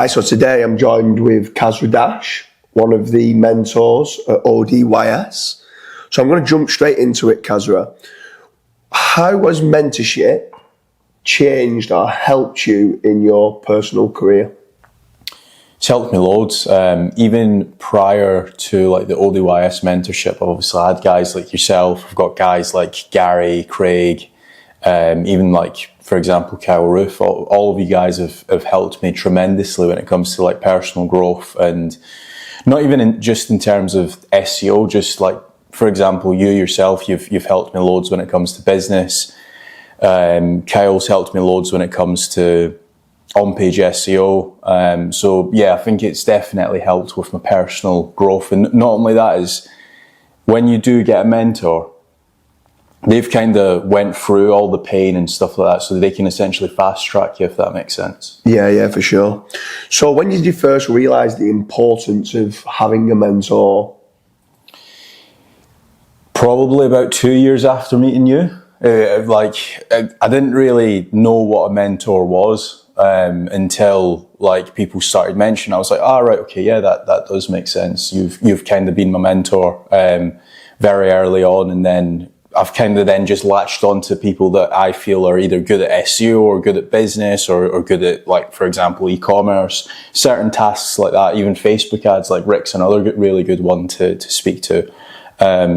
Hi, so today I'm joined with Kasra Dash, one of the mentors at ODYS. So I'm going to jump straight into it, Kazra. How has mentorship changed or helped you in your personal career? It's helped me loads. Even prior to like the ODYS mentorship, I've obviously had guys like yourself. I've got guys like Gary, Craig, even like, for example, Kyle Roof. All of you guys have helped me tremendously when it comes to like personal growth, and not even just in terms of SEO, just like, for example, you yourself, you've helped me loads when it comes to business. Kyle's helped me loads when it comes to on-page SEO. So yeah, I think it's definitely helped with my personal growth. And not only that, is when you do get a mentor, they've kind of went through all the pain and stuff like that, so they can essentially fast track you, if that makes sense. Yeah, for sure. So when did you first realise the importance of having a mentor? Probably about 2 years after meeting you. I didn't really know what a mentor was until like people started mentioning. I was like, right, okay, yeah, that does make sense. You've kind of been my mentor very early on, and then I've kind of then just latched on to people that I feel are either good at SEO or good at business or good at, like, for example, e-commerce, certain tasks like that, even Facebook ads, like Rick's another really good one to speak to.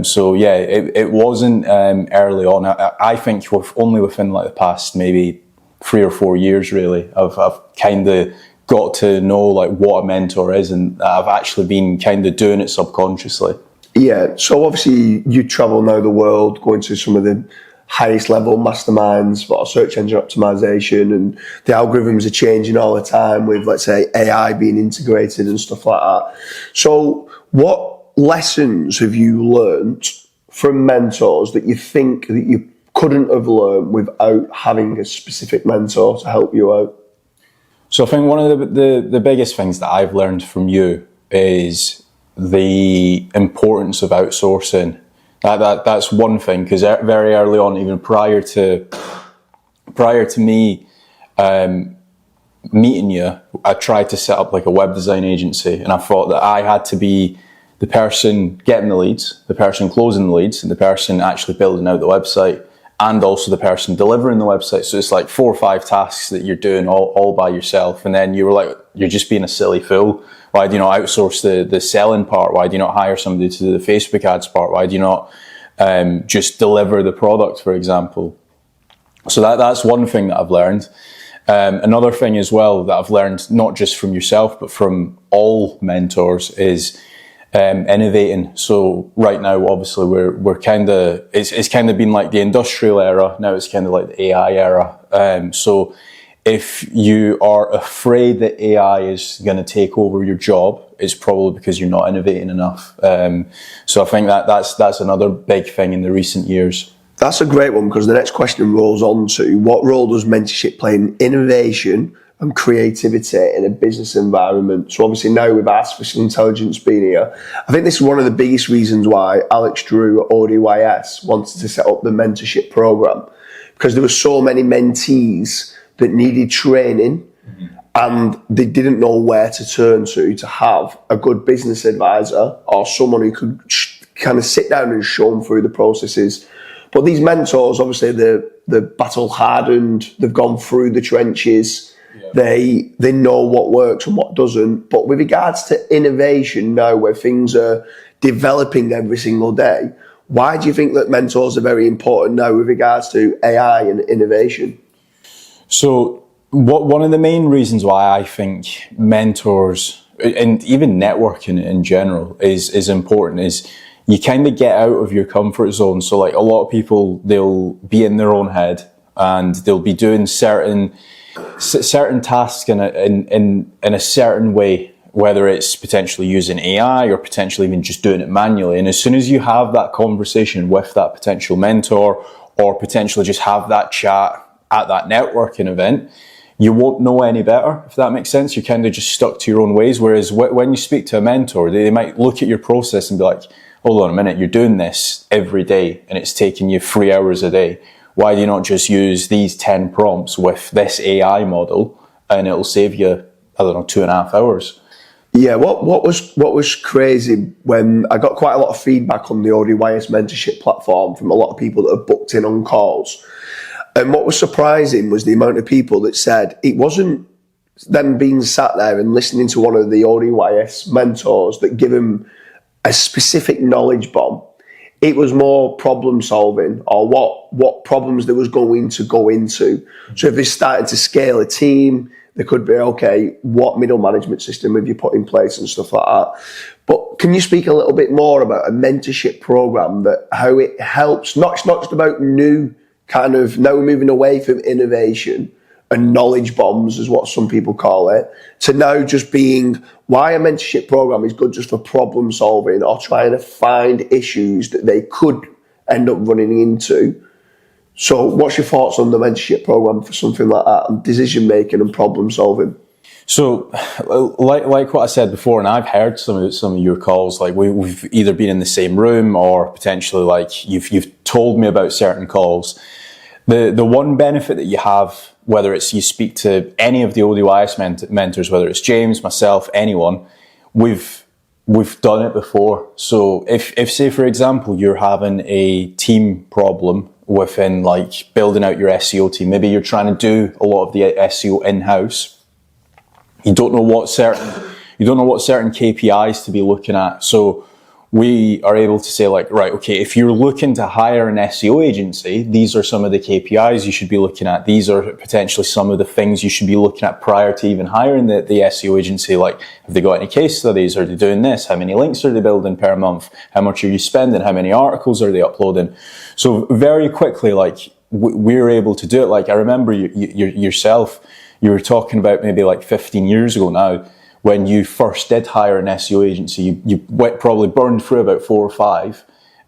So yeah, it wasn't early on. I think only within like the past maybe 3 or 4 years really, I've kind of got to know like what a mentor is, and I've actually been kind of doing it subconsciously. Yeah, so obviously you travel now the world, going to some of the highest level masterminds for search engine optimization, and the algorithms are changing all the time with, let's say, AI being integrated and stuff like that. So what lessons have you learned from mentors that you think that you couldn't have learned without having a specific mentor to help you out? So I think one of the biggest things that I've learned from you is the importance of outsourcing. That's one thing, because very early on, even prior to me meeting you, I tried to set up like a web design agency, and I thought that I had to be the person getting the leads, the person closing the leads, and the person actually building out the website, and also the person delivering the website. So it's like 4 or 5 tasks that you're doing all by yourself. And then you were like, you're just being a silly fool. Why do you not outsource the selling part? Why do you not hire somebody to do the Facebook ads part? Why do you not just deliver the product, for example? So that's one thing that I've learned. Another thing as well that I've learned, not just from yourself, but from all mentors, is innovating. So right now, obviously, we're kind of, it's kind of been like the industrial era. Now it's kind of like the AI era. So if you are afraid that AI is going to take over your job, it's probably because you're not innovating enough. So I think that's another big thing in the recent years. That's a great one, because the next question rolls on to what role does mentorship play in innovation and creativity in a business environment? So obviously now with artificial intelligence being here, I think this is one of the biggest reasons why Alex Drew at ODYS wanted to set up the mentorship program, because there were so many mentees that needed training, and they didn't know where to turn to have a good business advisor or someone who could kind of sit down and show them through the processes. But these mentors, obviously, they're battle hardened, they've gone through the trenches, they know what works and what doesn't. But with regards to innovation now, where things are developing every single day, why do you think that mentors are very important now with regards to AI and innovation? So one of the main reasons why I think mentors, and even networking in general, is important is you kind of get out of your comfort zone. So like a lot of people, they'll be in their own head and they'll be doing certain tasks in a certain way, whether it's potentially using AI or potentially even just doing it manually. And as soon as you have that conversation with that potential mentor, or potentially just have that chat at that networking event, you won't know any better, if that makes sense. You're kind of just stuck to your own ways. Whereas when you speak to a mentor, they might look at your process and be like, hold on a minute, you're doing this every day and it's taking you 3 hours a day. Why do you not just use these 10 prompts with this AI model and it'll save you I don't know, 2.5 hours. Yeah, what was crazy when I got quite a lot of feedback on the ODYS mentorship platform from a lot of people that have booked in on calls. And what was surprising was the amount of people that said it wasn't them being sat there and listening to one of the ODYS mentors that give them a specific knowledge bomb. It was more problem solving, or what problems they was going to go into. So if they started to scale a team, they could be, okay, what middle management system have you put in place and stuff like that. But can you speak a little bit more about a mentorship program, that how it helps, it's not just about new kind of, now we're moving away from innovation and knowledge bombs is what some people call it, to now just being why a mentorship program is good just for problem solving or trying to find issues that they could end up running into. So what's your thoughts on the mentorship program for something like that, and decision making and problem solving? So, like what I said before, and I've heard some of your calls. Like we've either been in the same room or potentially like you've told me about certain calls. The one benefit that you have, whether it's you speak to any of the ODYS mentors, whether it's James, myself, anyone, we've done it before. So if say for example you're having a team problem within like building out your SEO team, maybe you're trying to do a lot of the SEO in-house, you don't know what certain KPIs to be looking at. So we are able to say like, right, okay, if you're looking to hire an SEO agency, these are some of the KPIs you should be looking at. These are potentially some of the things you should be looking at prior to even hiring the SEO agency. Like, have they got any case studies? Are they doing this? How many links are they building per month? How much are you spending? How many articles are they uploading? So very quickly, like we're able to do it. Like I remember yourself, you were talking about maybe like 15 years ago now, when you first did hire an SEO agency, you probably burned through about 4 or 5,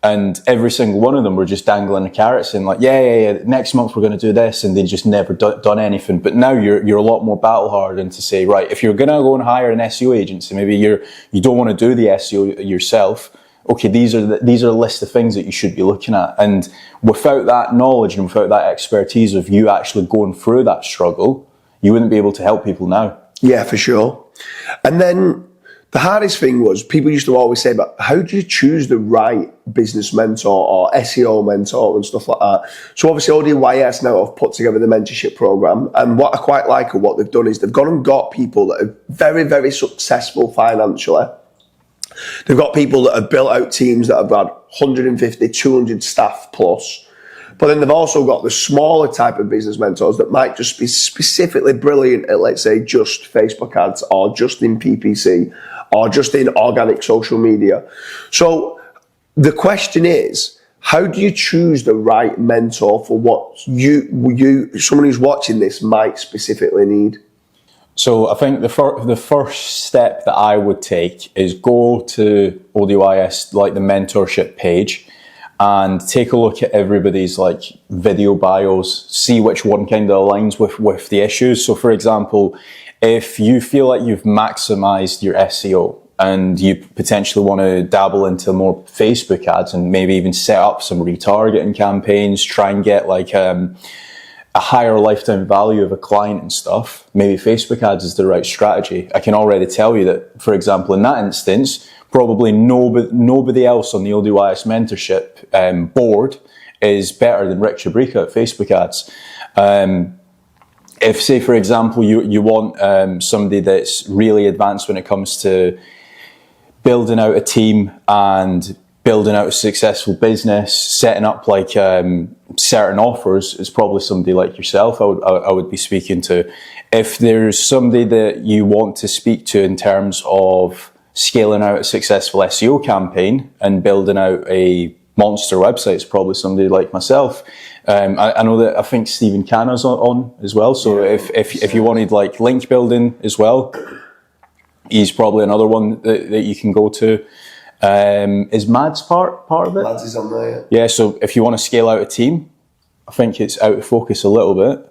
and every single one of them were just dangling a carrot saying like, yeah, next month we're going to do this, and they just never done anything. But now you're a lot more battle hardened to say, right, if you're going to go and hire an SEO agency, maybe you don't want to do the SEO yourself. Okay, these are a list of things that you should be looking at. And without that knowledge and without that expertise of you actually going through that struggle, you wouldn't be able to help people now. Yeah, for sure. And then the hardest thing was people used to always say, but how do you choose the right business mentor or SEO mentor and stuff like that? So obviously ODYS now have put together the mentorship program. And what I quite like of what they've done is they've gone and got people that are very, very successful financially. They've got people that have built out teams that have had 150, 200 staff plus. But then they've also got the smaller type of business mentors that might just be specifically brilliant at, let's say, just Facebook ads or just in PPC or just in organic social media. So the question is, how do you choose the right mentor for what someone who's watching this might specifically need? So I think the first step that I would take is go to ODYS, like the mentorship page, and take a look at everybody's like video bios, see which one kind of aligns with the issues. So for example, if you feel like you've maximized your SEO and you potentially want to dabble into more Facebook ads and maybe even set up some retargeting campaigns, try and get like a higher lifetime value of a client and stuff, maybe Facebook ads is the right strategy. I can already tell you that, for example, in that instance, probably nobody else on the ODYS mentorship board is better than Rick Chabrika at Facebook ads. If, say, for example, you want somebody that's really advanced when it comes to building out a team and building out a successful business, setting up like certain offers, is probably somebody like yourself I would be speaking to. If there's somebody that you want to speak to in terms of scaling out a successful SEO campaign and building out a monster website, it's probably somebody like myself. I know that I think Stephen Canna's on as well. So yeah, if you wanted like link building as well, he's probably another one that you can go to. Is Mads part of it? Mads is on there. Yeah. So if you want to scale out a team, I think it's out of focus a little bit.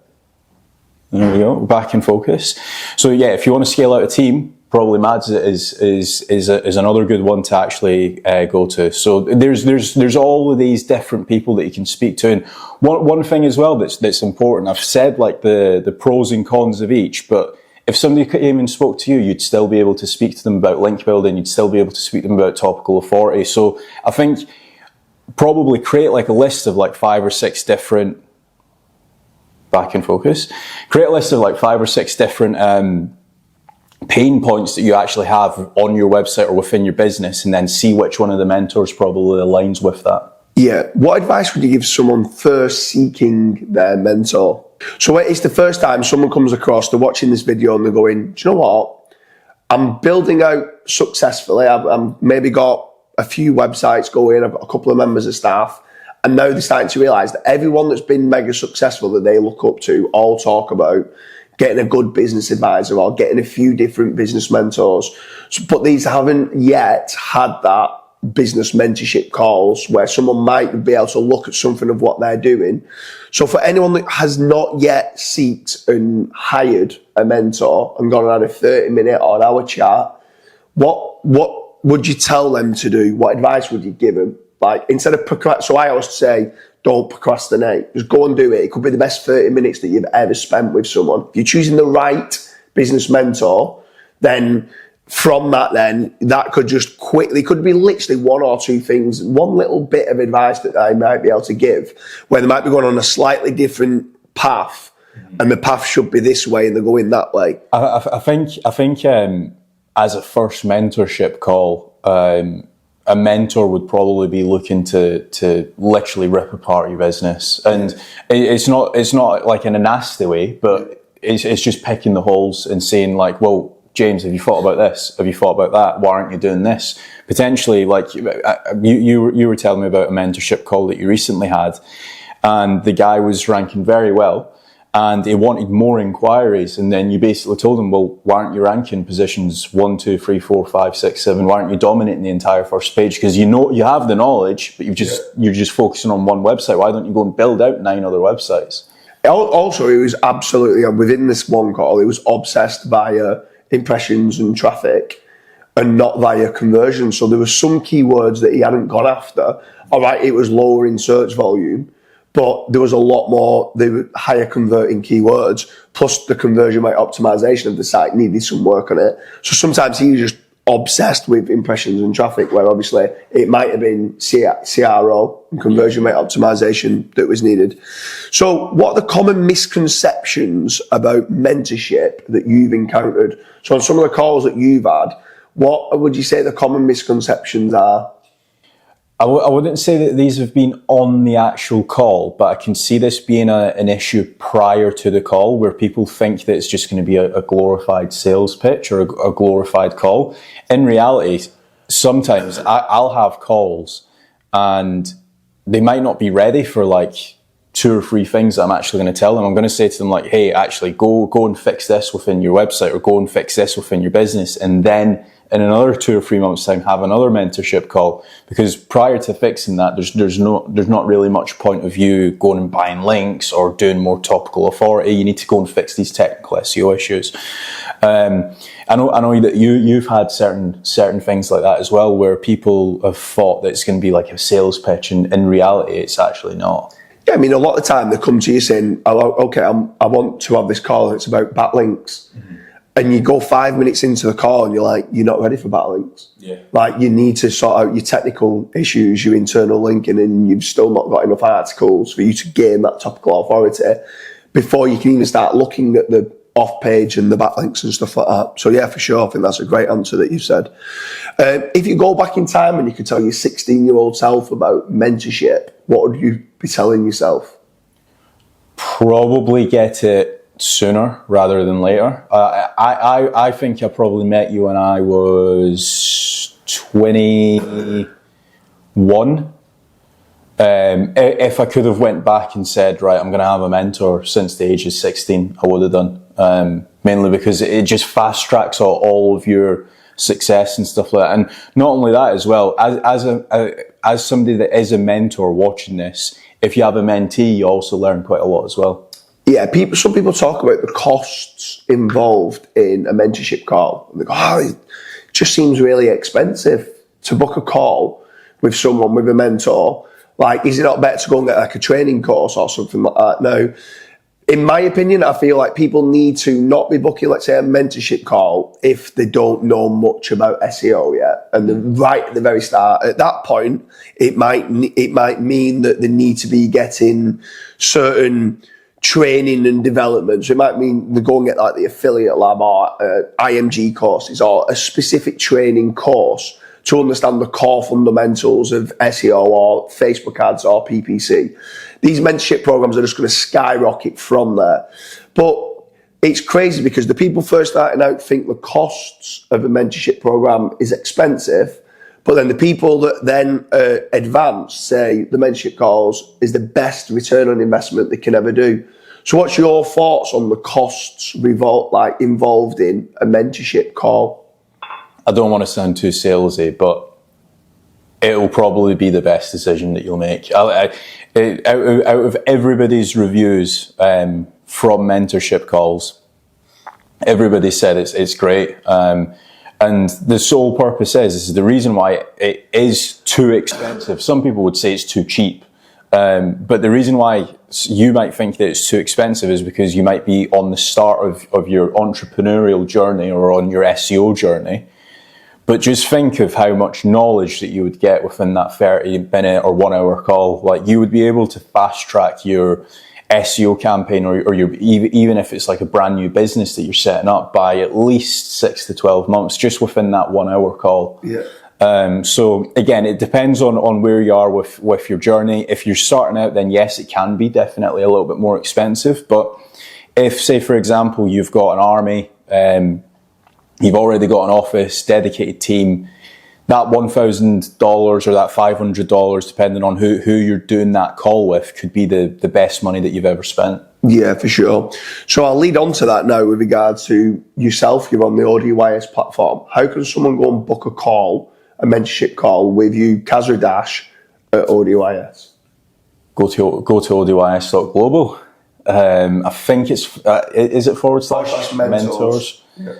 There we go, back in focus. So yeah, if you want to scale out a team, probably Mads is another good one to actually go to. So there's all of these different people that you can speak to. And one thing as well that's important, I've said like the pros and cons of each, but if somebody came and spoke to you, you'd still be able to speak to them about link building, you'd still be able to speak to them about topical authority. So I think probably create like a list of like 5 or 6 different, back in focus, create a list of like 5 or 6 different pain points that you actually have on your website or within your business, and then see which one of the mentors probably aligns with that. Yeah. What advice would you give someone first seeking their mentor? So it's the first time someone comes across, they're watching this video and they're going, do you know what? I'm building out successfully. I've maybe got a few websites going, I've got a couple of members of staff, and now they're starting to realise that everyone that's been mega successful that they look up to all talk about getting a good business advisor or getting a few different business mentors. But these haven't yet had that business mentorship calls where someone might be able to look at something of what they're doing. So for anyone that has not yet sought and hired a mentor and gone on a 30-minute or an hour chat, what would you tell them to do? What advice would you give them? Like, instead of so I always say, don't procrastinate. Just go and do it. It could be the best 30 minutes that you've ever spent with someone. If you're choosing the right business mentor, then from that, then that could just quickly, could be literally 1 or 2 things, one little bit of advice that I might be able to give, where they might be going on a slightly different path, and the path should be this way and they're going that way. I think as a first mentorship call, a mentor would probably be looking to literally rip apart your business, and it's not like in a nasty way, but it's just picking the holes and saying like, well, James, have you thought about this? Have you thought about that? Why aren't you doing this? Potentially, like you were telling me about a mentorship call that you recently had, and the guy was ranking very well, and he wanted more inquiries, and then you basically told him, well, why aren't you ranking positions 1, 2, 3, 4, 5, 6, 7? Why aren't you dominating the entire first page? Because you know you have the knowledge, but you're just focusing on one website. Why don't you go and build out 9 other websites? Also, he was absolutely, within this one call, he was obsessed via impressions and traffic and not via conversion. So there were some keywords that he hadn't gone after. All right, it was lower in search volume, but there was a lot more, they were higher converting keywords, plus the conversion rate optimization of the site needed some work on it. So sometimes he was just obsessed with impressions and traffic, where obviously it might have been CRO and conversion rate optimization that was needed. So what are the common misconceptions about mentorship that you've encountered? So on some of the calls that you've had, what would you say the common misconceptions are? I wouldn't say that these have been on the actual call, but I can see this being an issue prior to the call, where people think that it's just going to be a glorified sales pitch or a glorified call. In reality, sometimes I'll have calls and they might not be ready for like 2 or 3 things that I'm actually going to tell them. I'm going to say to them like, hey, actually go and fix this within your website, or go and fix this within your business, and then in another 2 or 3 months' time, have another mentorship call. Because prior to fixing that, there's not really much point of you going and buying links or doing more topical authority. You need to go and fix these technical SEO issues. I know that you've had certain things like that as well, where people have thought that it's going to be like a sales pitch, and in reality, it's actually not. Yeah, I mean, a lot of the time they come to you saying, oh, okay, I want to have this call, and it's about backlinks. Mm-hmm. And you go 5 minutes into the call and you're like, you're not ready for backlinks. Yeah. Like, you need to sort out your technical issues, your internal linking, and you've still not got enough articles for you to gain that topical authority before you can even start looking at the off page and the backlinks and stuff like that. So yeah, for sure, I think that's a great answer that you said. If you go back in time and you could tell your 16-year-old self about mentorship, what would you be telling yourself? Probably get it sooner rather than later. I think I probably met you when I was 21. If I could have went back and said, right, I'm going to have a mentor since the age of 16, I would have done. Mainly because it just fast tracks all of your success and stuff like that. And not only that as well, as somebody that is a mentor watching this, if you have a mentee, you also learn quite a lot as well. Yeah, some people talk about the costs involved in a mentorship call. They go, it just seems really expensive to book a call with someone, with a mentor. Like, is it not better to go and get like a training course or something like that? No, in my opinion, I feel like people need to not be booking, let's say, a mentorship call if they don't know much about SEO yet. And then right at the very start, at that point, it might mean that they need to be getting certain training and development. So it might mean they go and get like the affiliate lab or IMG courses or a specific training course to understand the core fundamentals of SEO or Facebook ads or PPC. These mentorship programs are just going to skyrocket from there. But it's crazy because the people first starting out think the costs of a mentorship program is expensive, but then the people that then advance say the mentorship calls is the best return on investment they can ever do. So what's your thoughts on the costs involved in a mentorship call? I don't want to sound too salesy, but it will probably be the best decision that you'll make. Out of everybody's reviews from mentorship calls, everybody said it's great. And the sole purpose is the reason why it is too expensive. Some people would say it's too cheap. But the reason why you might think that it's too expensive is because you might be on the start of your entrepreneurial journey or on your SEO journey. But just think of how much knowledge that you would get within that 30-minute or 1 hour call. Like, you would be able to fast track your SEO campaign or your, even if it's like a brand new business that you're setting up, by at least 6 to 12 months just within that 1 hour call. Yeah. So again, it depends on where you are with your journey. If you're starting out, then yes, it can be definitely a little bit more expensive. But if, say, for example, you've got an army, you've already got an office, dedicated team, that $1,000 or that $500, depending on who you're doing that call with, could be the best money that you've ever spent. Yeah, for sure. So I'll lead on to that now with regards to yourself. You're on the ODYS platform. How can someone go and book a mentorship call with you, Kasra Dash, at ODYS? Go to ODYS.global. I think it's, is it / mentors? Yeah.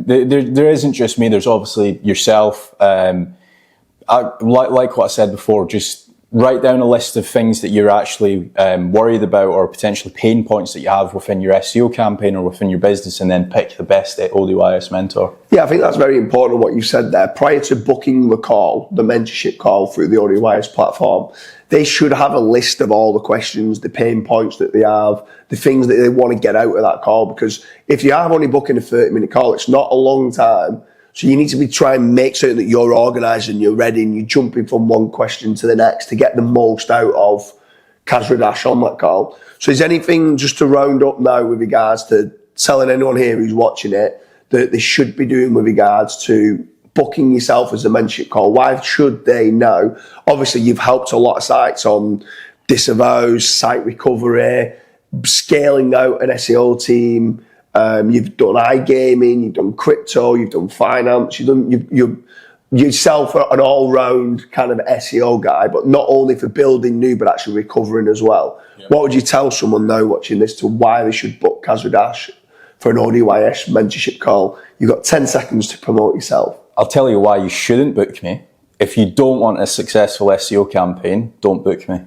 There isn't just me, there's obviously yourself. Like what I said before, just write down a list of things that you're actually worried about or potentially pain points that you have within your SEO campaign or within your business, and then pick the best ODYS mentor. Yeah, I think that's very important what you said there. Prior to booking the call, the mentorship call through the ODYS platform, they should have a list of all the questions, the pain points that they have, the things that they want to get out of that call. Because if you are only booking a 30-minute call, it's not a long time. So you need to be trying to make certain that you're organised and you're ready and you're jumping from one question to the next to get the most out of Kasra Dash on that call. So is anything just to round up now with regards to telling anyone here who's watching it that they should be doing with regards to booking yourself as a mentorship call? Why should they know? Obviously, you've helped a lot of sites on disavows, site recovery, scaling out an SEO team. You've done iGaming, you've done crypto, you've done finance, you're yourself an all-round kind of SEO guy, but not only for building new, but actually recovering as well. Yeah. What would you tell someone now watching this to why they should book Kasra Dash for an ODYS mentorship call? You've got 10 seconds to promote yourself. I'll tell you why you shouldn't book me. If you don't want a successful SEO campaign, don't book me.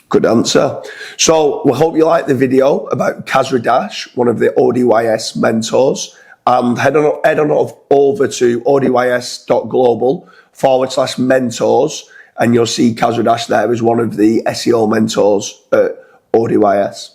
Good answer. So we hope you liked the video about Kasra Dash, one of the ODYS mentors. And head on over to odys.global/mentors, and you'll see Kasra Dash there as one of the SEO mentors at ODYS.